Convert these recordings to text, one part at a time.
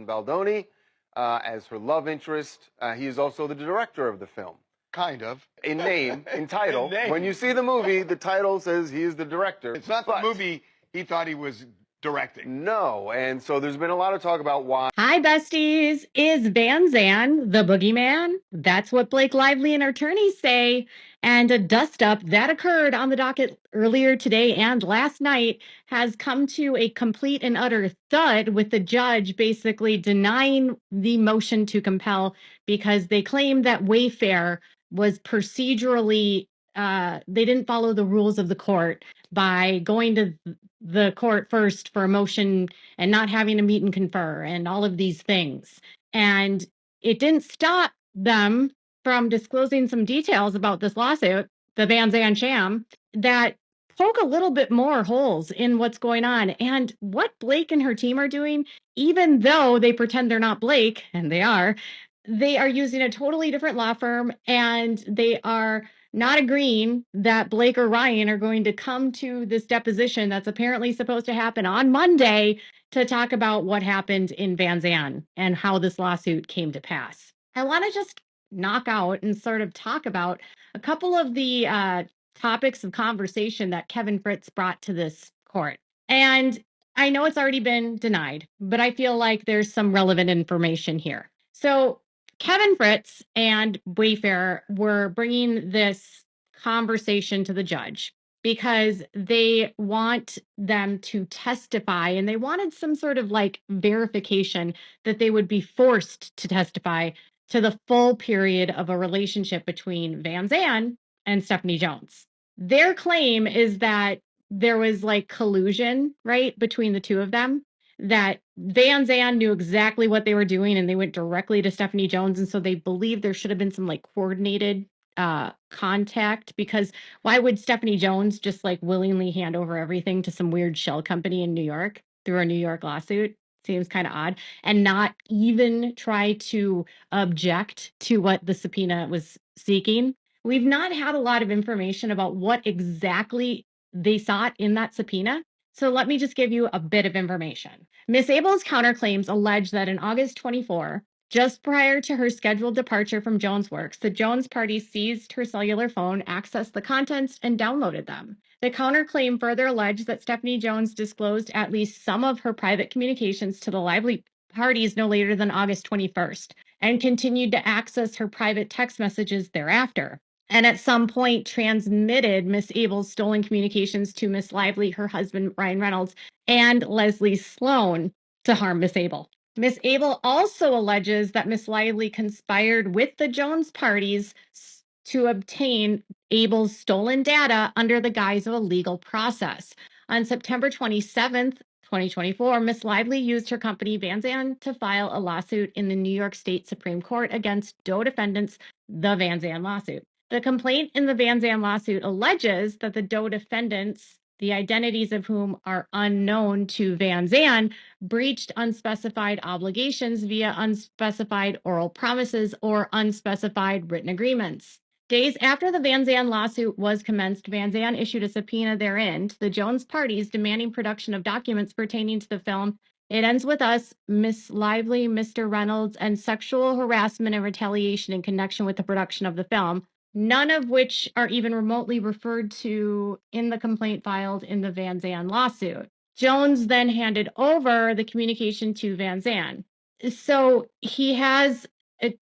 Baldoni as her love interest. He is also the director of the film. Kind of. In name, in title. In name. When you see the movie, the title says he is the director. It's not the movie he thought he was directing. No, and so there's been a lot of talk about why. Hi, besties. Is Van Zandt the boogeyman? That's what Blake Lively and her attorneys say. And a dust-up that occurred on the docket earlier today and last night has come to a complete and utter thud, with the judge basically denying the motion to compel because they claim that Wayfair was procedurally, they didn't follow the rules of the court by going to the court first for a motion and not having a meet and confer and all of these things. And it didn't stop them from disclosing some details about this lawsuit, the Van Zandt sham, that poke a little bit more holes in what's going on and what Blake and her team are doing. Even though they pretend they're not Blake, and they are using a totally different law firm, and they are not agreeing that Blake or Ryan are going to come to this deposition that's apparently supposed to happen on Monday to talk about what happened in Van Zandt and how this lawsuit came to pass. I want to just knock out and sort of talk about a couple of the topics of conversation that Kevin Fritz brought to this court. And I know it's already been denied, but I feel like there's some relevant information here. So Kevin Fritz and Wayfair were bringing this conversation to the judge because they want them to testify, and they wanted some sort of like verification that they would be forced to testify to the full period of a relationship between Van Zandt and Stephanie Jones. Their claim is that there was like collusion, right, between the two of them, that Van Zandt knew exactly what they were doing and they went directly to Stephanie Jones. And so they believe there should have been some like coordinated contact, because why would Stephanie Jones just like willingly hand over everything to some weird shell company in New York through a New York lawsuit? Seems kind of odd, and not even try to object to what the subpoena was seeking. We've not had a lot of information about what exactly they sought in that subpoena. So let me just give you a bit of information. Miss Abel's counterclaims allege that in August 24, just prior to her scheduled departure from Jones Works, the Jones party seized her cellular phone, accessed the contents, and downloaded them. The counterclaim further alleged that Stephanie Jones disclosed at least some of her private communications to the Lively parties no later than August 21st, and continued to access her private text messages thereafter. And at some point transmitted Miss Abel's stolen communications to Miss Lively, her husband, Ryan Reynolds, and Leslie Sloan to harm Miss Abel. Miss Abel also alleges that Miss Lively conspired with the Jones parties to obtain Abel's stolen data under the guise of a legal process. On September 27th, 2024, Miss Lively used her company Van Zandt to file a lawsuit in the New York State Supreme Court against Doe defendants, the Van Zandt lawsuit. The complaint in the Van Zandt lawsuit alleges that the Doe defendants, the identities of whom are unknown to Van Zandt, breached unspecified obligations via unspecified oral promises or unspecified written agreements. Days after the Van Zandt lawsuit was commenced, Van Zandt issued a subpoena therein to the Jones parties demanding production of documents pertaining to the film It Ends With Us, Miss Lively, Mr. Reynolds, and sexual harassment and retaliation in connection with the production of the film, none of which are even remotely referred to in the complaint filed in the Van Zandt lawsuit. Jones then handed over the communication to Van Zandt. So he has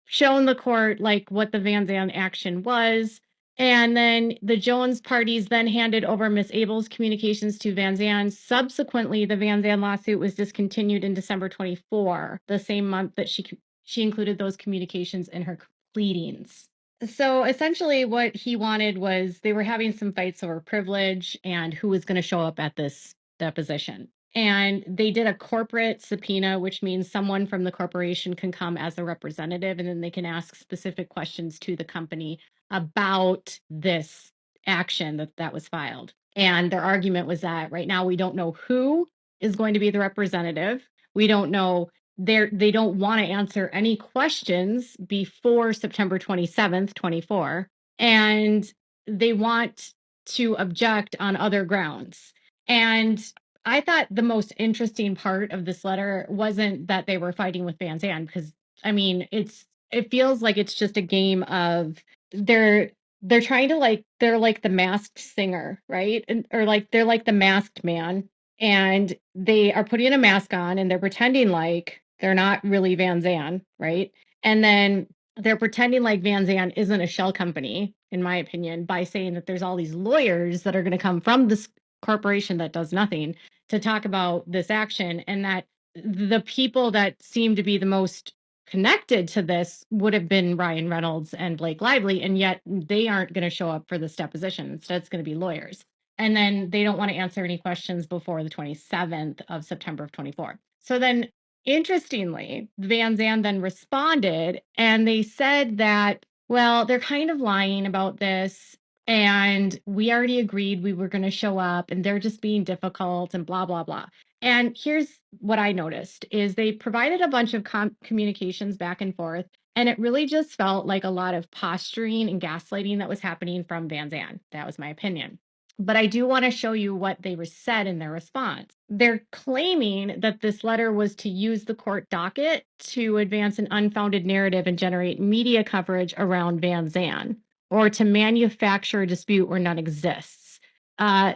shown the court like what the Van Zandt action was. And then the Jones parties then handed over Miss Abel's communications to Van Zandt. Subsequently, the Van Zandt lawsuit was discontinued in December 24, the same month that she included those communications in her pleadings. So essentially what he wanted was, they were having some fights over privilege and who was going to show up at this deposition. And they did a corporate subpoena, which means someone from the corporation can come as a representative, and then they can ask specific questions to the company about this action that was filed. And their argument was that right now we don't know who is going to be the representative. We don't know. They don't want to answer any questions before September 27th, 24, and they want to object on other grounds. And I thought the most interesting part of this letter wasn't that they were fighting with Van Zandt, because I mean, it feels like it's just a game of they're they're trying to like they're like the masked singer, right? And or like they're like the masked man, and they are putting a mask on and they're pretending like they're not really Van Zandt, right? And then they're pretending like Van Zandt isn't a shell company, in my opinion, by saying that there's all these lawyers that are going to come from this corporation that does nothing to talk about this action, and that the people that seem to be the most connected to this would have been Ryan Reynolds and Blake Lively, and yet they aren't going to show up for this deposition. Instead, it's going to be lawyers. And then they don't want to answer any questions before the 27th of September of 24. So then, interestingly, Van Zandt then responded and they said that, well, they're kind of lying about this, and we already agreed we were going to show up and they're just being difficult and blah blah blah. And here's what I noticed is they provided a bunch of communications back and forth, and it really just felt like a lot of posturing and gaslighting that was happening from Van Zandt. That was my opinion. But I do want to show you what they were said in their response. They're claiming that this letter was to use the court docket to advance an unfounded narrative and generate media coverage around Van Zandt, or to manufacture a dispute where none exists.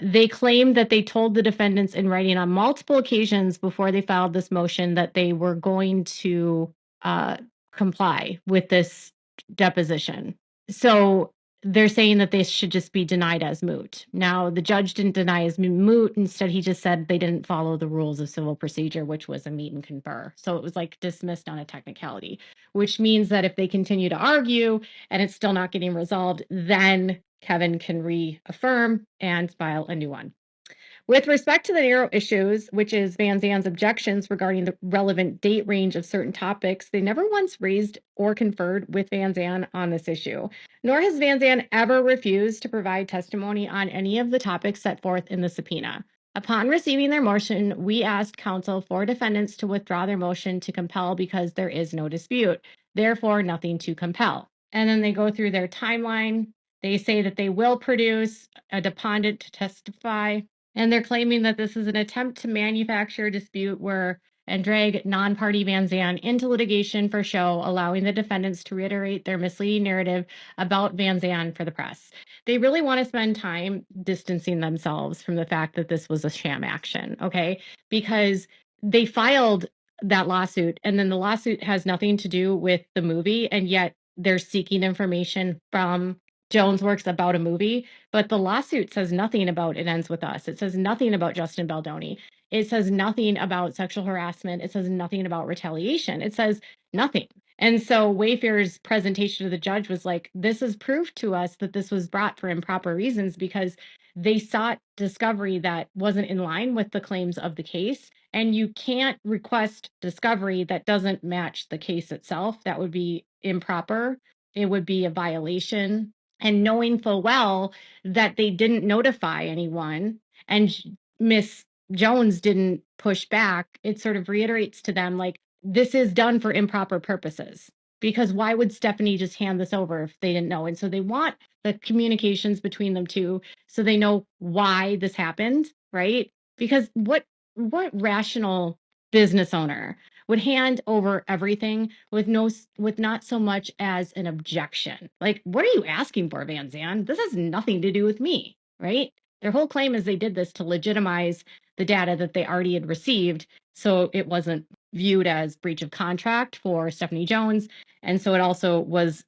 They claim that they told the defendants in writing on multiple occasions before they filed this motion that they were going to comply with this deposition. So they're saying that they should just be denied as moot. Now, the judge didn't deny as moot. Instead, he just said they didn't follow the rules of civil procedure, which was a meet and confer. So it was like dismissed on a technicality, which means that if they continue to argue and it's still not getting resolved, then Kevin can reaffirm and file a new one. With respect to the narrow issues, which is Van Zandt's objections regarding the relevant date range of certain topics, they never once raised or conferred with Van Zandt on this issue, nor has Van Zandt ever refused to provide testimony on any of the topics set forth in the subpoena. Upon receiving their motion, we asked counsel for defendants to withdraw their motion to compel because there is no dispute, therefore nothing to compel. And then they go through their timeline. They say that they will produce a deponent to testify, and they're claiming that this is an attempt to manufacture a dispute where and drag non-party Van Zandt into litigation for show, allowing the defendants to reiterate their misleading narrative about Van Zandt for the press. They really want to spend time distancing themselves from the fact that this was a sham action, okay? Because they filed that lawsuit, and then the lawsuit has nothing to do with the movie, and yet they're seeking information from Jones Works about a movie, but the lawsuit says nothing about It Ends With Us. It says nothing about Justin Baldoni. It says nothing about sexual harassment. It says nothing about retaliation. It says nothing. And so Wayfair's presentation to the judge was like, this is proof to us that this was brought for improper reasons because they sought discovery that wasn't in line with the claims of the case. And you can't request discovery that doesn't match the case itself. That would be improper. It would be a violation. And knowing full well that they didn't notify anyone and Miss Jones didn't push back, it sort of reiterates to them like, this is done for improper purposes. Because why would Stephanie just hand this over if they didn't know? And so they want the communications between them two so they know why this happened, right? Because what rational business owner would hand over everything with not so much as an objection? Like, what are you asking for, Van Zandt? This has nothing to do with me, right? Their whole claim is they did this to legitimize the data that they already had received, so it wasn't viewed as breach of contract for Stephanie Jones, and so it also was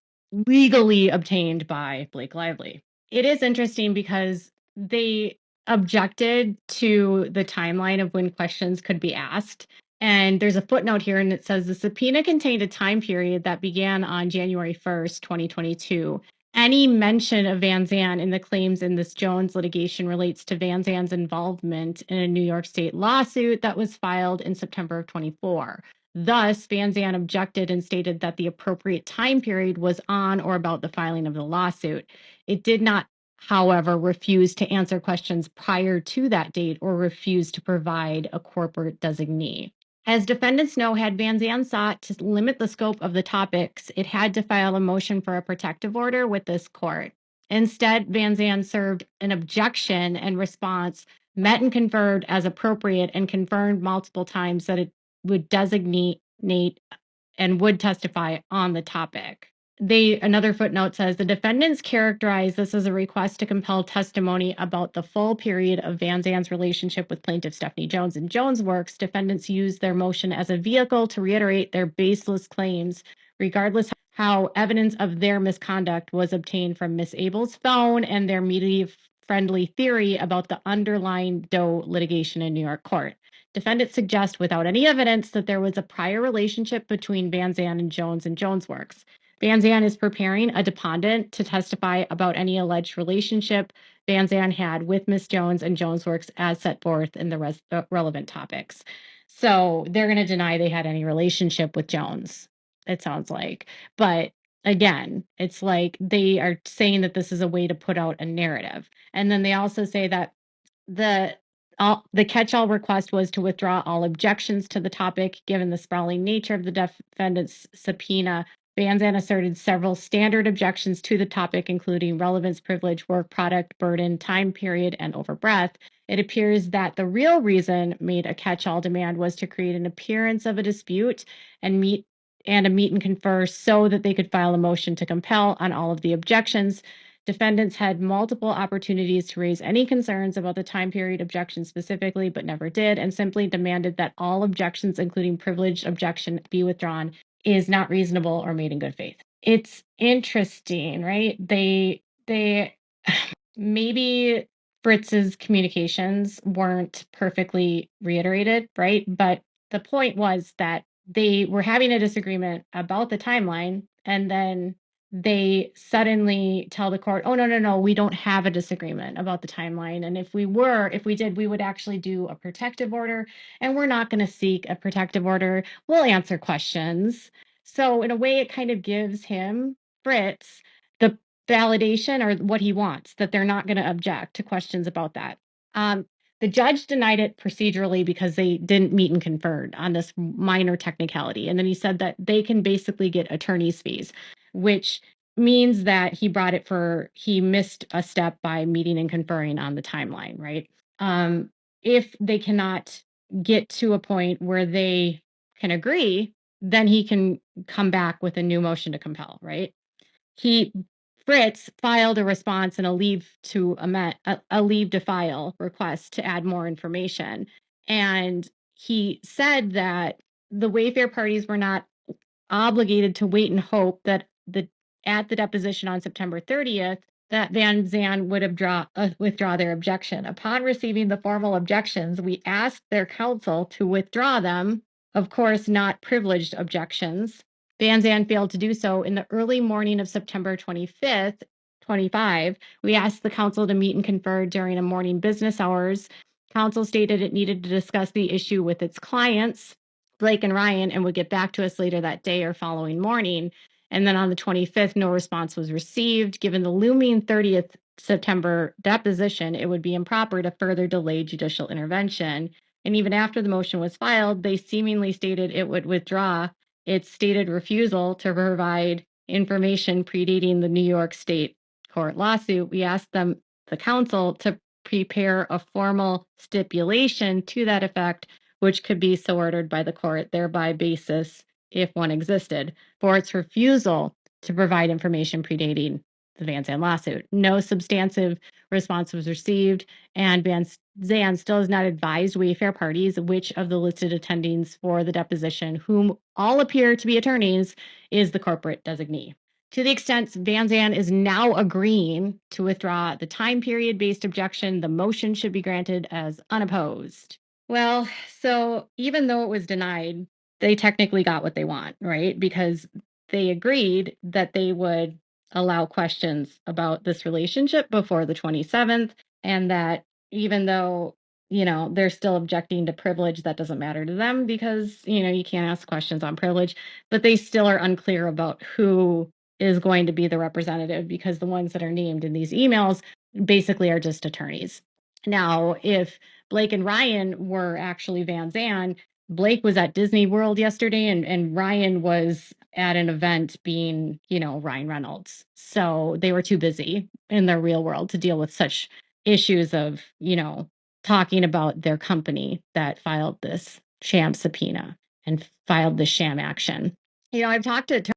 legally obtained by Blake Lively. It is interesting because they objected to the timeline of when questions could be asked. And there's a footnote here, and it says the subpoena contained a time period that began on January 1st, 2022. Any mention of Van Zandt in the claims in this Jones litigation relates to Van Zandt's involvement in a New York State lawsuit that was filed in September of 24. Thus, Van Zandt objected and stated that the appropriate time period was on or about the filing of the lawsuit. It did not, however, refuse to answer questions prior to that date or refuse to provide a corporate designee. As defendants know, had Van Zandt sought to limit the scope of the topics, it had to file a motion for a protective order with this court. Instead, Van Zandt served an objection and response met and conferred as appropriate and confirmed multiple times that it would designate and would testify on the topic. Another footnote says the defendants characterize this as a request to compel testimony about the full period of Van Zandt's relationship with plaintiff Stephanie Jones and Jones Works. Defendants used their motion as a vehicle to reiterate their baseless claims, regardless how evidence of their misconduct was obtained from Miss Abel's phone and their media-friendly theory about the underlying Doe litigation in New York court. Defendants suggest without any evidence that there was a prior relationship between Van Zandt and Jones Works. Van Zandt is preparing a deponent to testify about any alleged relationship Van Zandt had with Miss Jones and Jones Works as set forth in the relevant topics. So they're going to deny they had any relationship with Jones, it sounds like. But again, it's like they are saying that this is a way to put out a narrative. And then they also say that the catch-all request was to withdraw all objections to the topic, given the sprawling nature of the defendant's subpoena. Van Zandt asserted several standard objections to the topic, including relevance, privilege, work product, burden, time period, and overbreadth. It appears that the real reason made a catch-all demand was to create an appearance of a dispute and meet and confer so that they could file a motion to compel on all of the objections. Defendants had multiple opportunities to raise any concerns about the time period objection specifically, but never did, and simply demanded that all objections, including privileged objection, be withdrawn, is not reasonable or made in good faith. It's interesting, right? They maybe Fritz's communications weren't perfectly reiterated, right? But the point was that they were having a disagreement about the timeline, and then they suddenly tell the court, oh, no, we don't have a disagreement about the timeline. And if we did, we would actually do a protective order, and we're not going to seek a protective order. We'll answer questions. So in a way, it kind of gives him, Fritz, the validation or what he wants, that they're not going to object to questions about that. The judge denied it procedurally because they didn't meet and confer on this minor technicality. And then he said that they can basically get attorney's fees, which means that he missed a step by meeting and conferring on the timeline, right? If they cannot get to a point where they can agree, then he can come back with a new motion to compel, right? Fritz filed a response and a leave to file request to add more information. And he said that the Wayfair parties were not obligated to wait and hope that at the deposition on September 30th, that Van Zandt would withdraw their objection. Upon receiving the formal objections, we asked their counsel to withdraw them, of course, not privileged objections. Van Zandt failed to do so. In the early morning of September 25th, 25, we asked the counsel to meet and confer during a morning business hours. Counsel stated it needed to discuss the issue with its clients, Blake and Ryan, and would get back to us later that day or following morning. And then on the 25th, no response was received. Given the looming 30th September deposition, it would be improper to further delay judicial intervention. And even after the motion was filed, they seemingly stated it would withdraw its stated refusal to provide information predating the New York State court lawsuit. We asked them, the counsel, to prepare a formal stipulation to that effect, which could be so ordered by the court, thereby basis, if one existed, for its refusal to provide information predating the Van Zandt lawsuit. No substantive response was received, and Van Zandt still has not advised Wayfair parties which of the listed attendings for the deposition, whom all appear to be attorneys, is the corporate designee. To the extent Van Zandt is now agreeing to withdraw the time period-based objection, the motion should be granted as unopposed. Well, so even though it was denied, they technically got what they want, right? Because they agreed that they would allow questions about this relationship before the 27th, and that even though, they're still objecting to privilege, that doesn't matter to them because, you can't ask questions on privilege, but they still are unclear about who is going to be the representative because the ones that are named in these emails basically are just attorneys. Now, if Blake and Ryan were actually Van Zandt, Blake was at Disney World yesterday and Ryan was at an event being, Ryan Reynolds. So they were too busy in their real world to deal with such issues of, talking about their company that filed this sham subpoena and filed the sham action. I've talked to